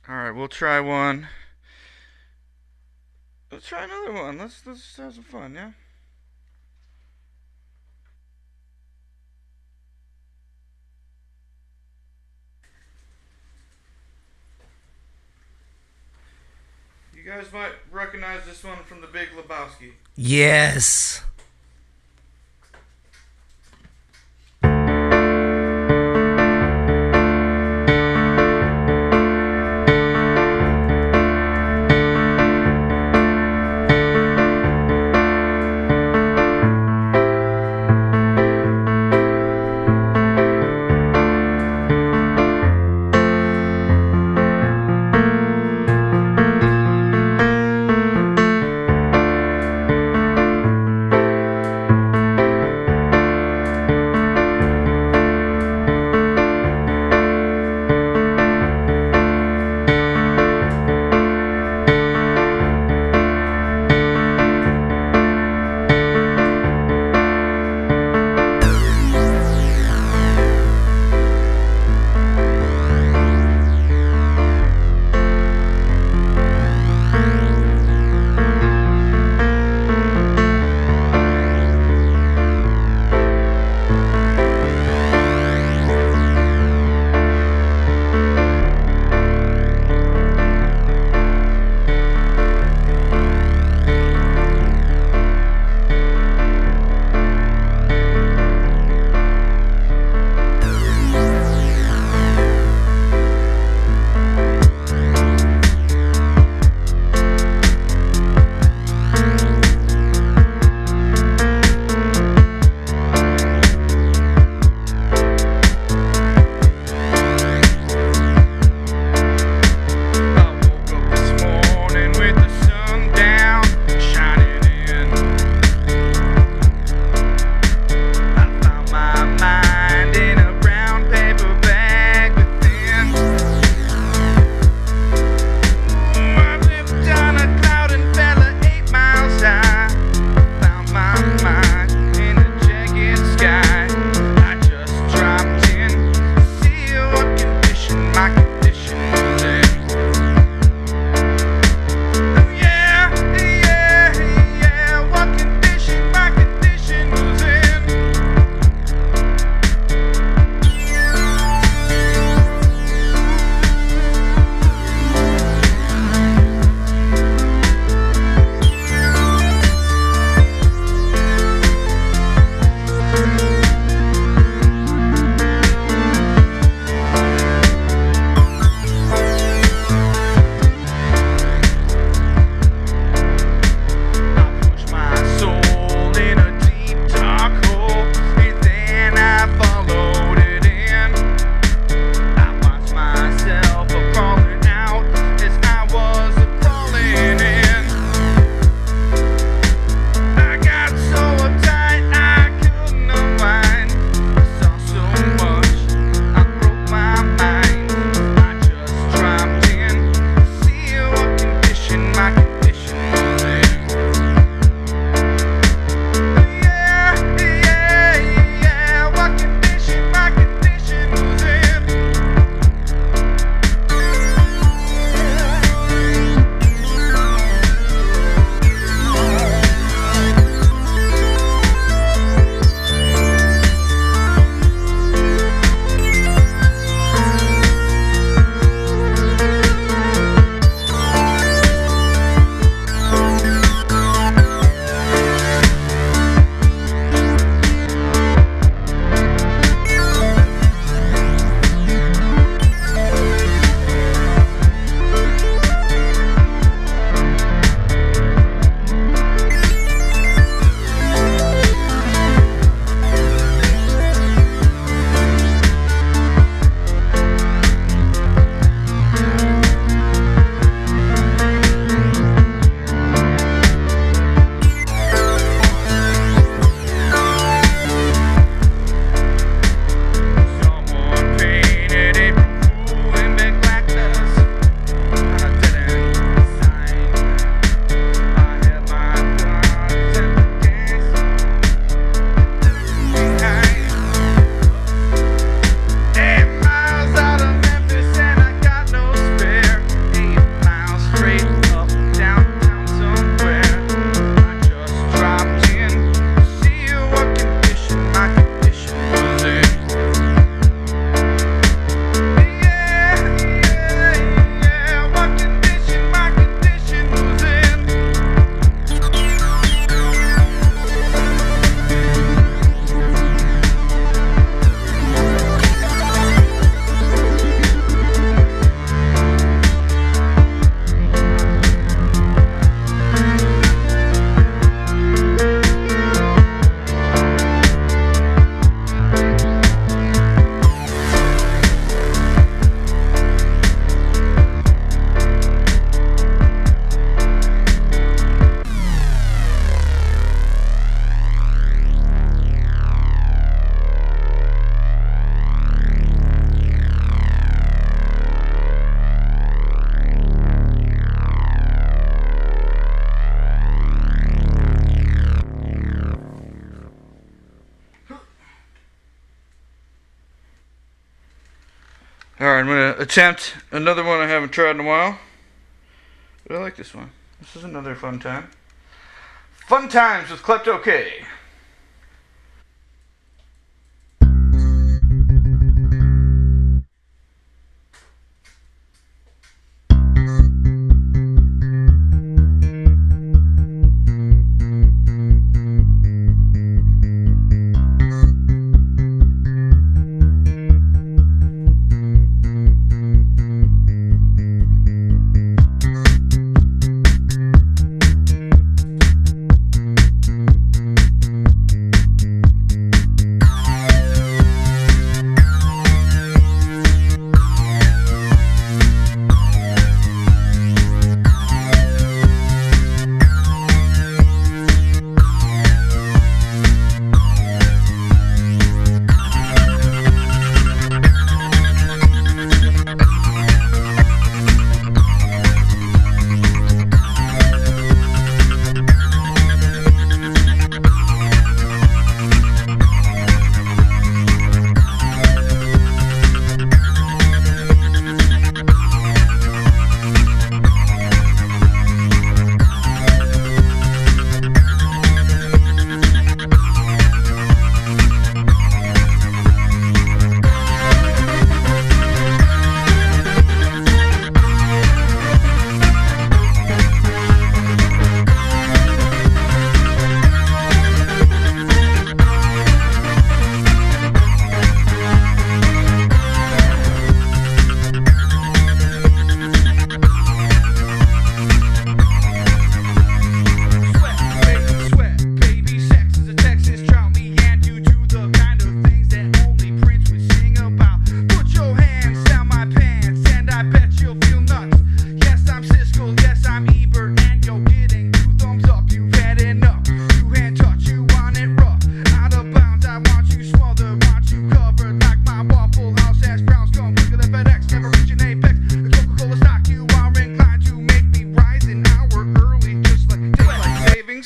Speaker 2: All right, we'll try one. Let's try another one. Let's have some fun, yeah? You guys might recognize this one from the Big Lebowski.
Speaker 1: Yes.
Speaker 2: Alright, I'm going to attempt another one I haven't tried in a while. But I like this one. This is another fun time. Fun times with Klepto K.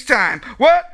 Speaker 2: Time. What?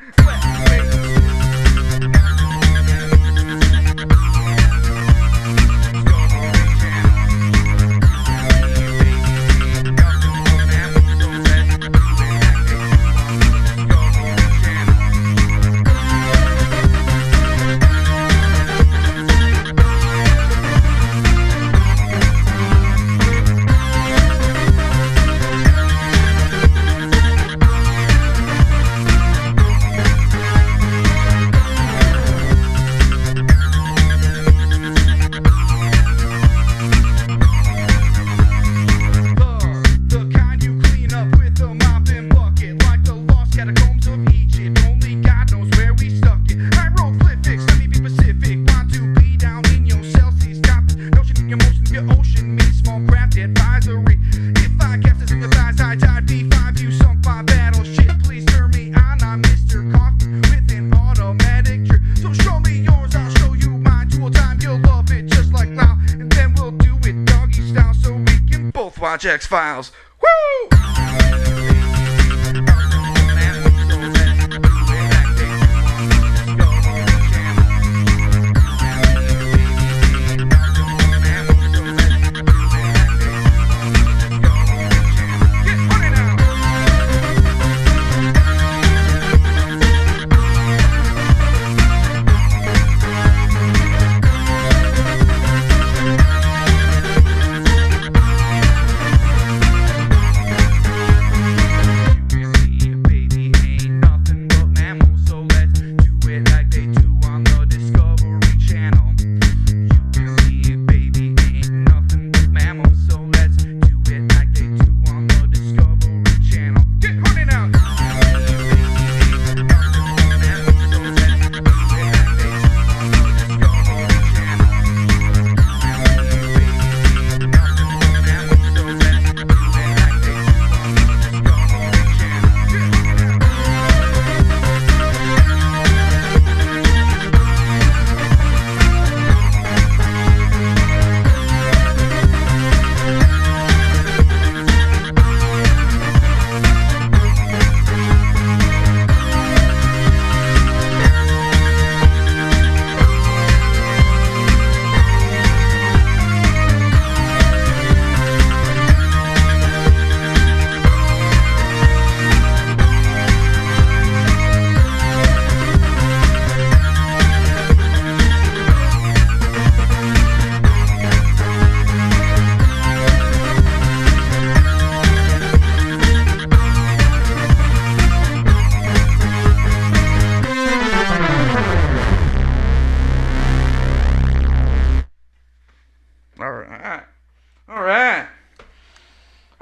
Speaker 2: Watch X-Files. Woo!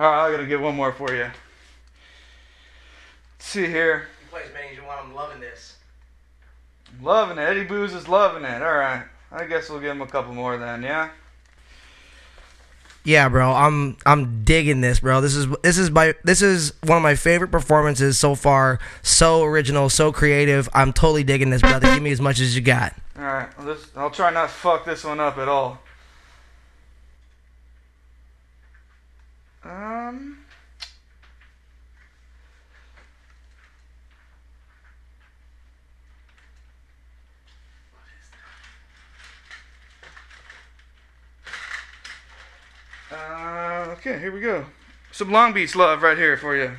Speaker 2: Alright, I gotta get one more for you. Let's see here.
Speaker 1: You play as many as you want. I'm loving this.
Speaker 2: Loving it. Eddie Booze is loving it. Alright. I guess we'll give him a couple more then, yeah?
Speaker 1: Yeah, bro. I'm digging this, bro. This is one of my favorite performances so far. So original, so creative. I'm totally digging this, brother. Give me as much as you got.
Speaker 2: Alright. I'll try not to fuck this one up at all. Okay, here we go. Some Long Beach love right here for you.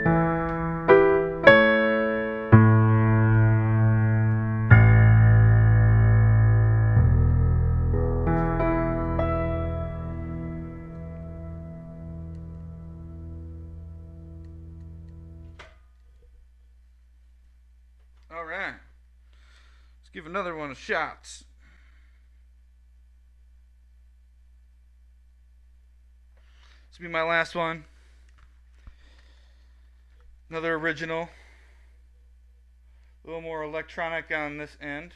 Speaker 2: All right. Let's give another one of shots. This will be my last one. Another original. A little more electronic on this end.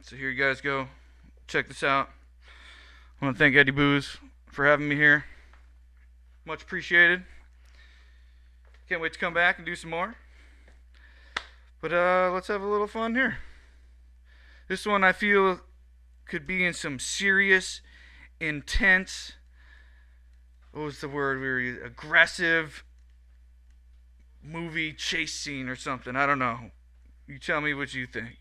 Speaker 2: So here you guys go. Check this out. I want to thank Eddie Booze for having me here. Much appreciated. Can't wait to come back and do some more. But let's have a little fun here. This one I feel could be in some serious, intense, what was the word we were using? Aggressive movie chase scene or something. I don't know. You tell me what you think.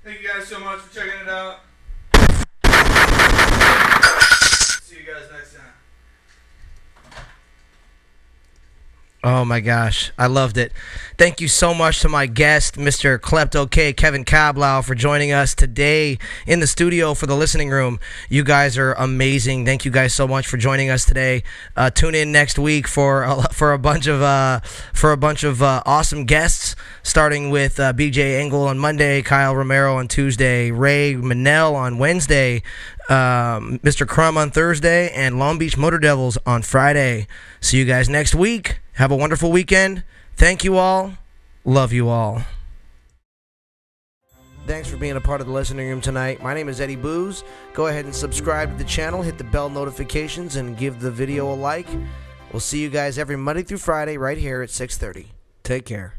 Speaker 2: Thank you guys so much for checking it out. See you guys next time.
Speaker 1: Oh my gosh, I loved it. Thank you so much to my guest, Mr. Klepto K, Kevin Kaplow, for joining us today in the studio for the listening room. You guys are amazing. Thank you guys so much for joining us today. Tune in next week for a bunch of awesome guests, starting with BJ Engel on Monday, Kyle Romero on Tuesday, Ray Manel on Wednesday, Mr. Crumb on Thursday, and Long Beach Motor Devils on Friday. See you guys next week. Have a wonderful weekend. Thank you all. Love you all. Thanks for being a part of the listening room tonight. My name is Eddie Booze. Go ahead and subscribe to the channel, hit the bell notifications, and give the video a like. We'll see you guys every Monday through Friday right here at 6:30. Take care.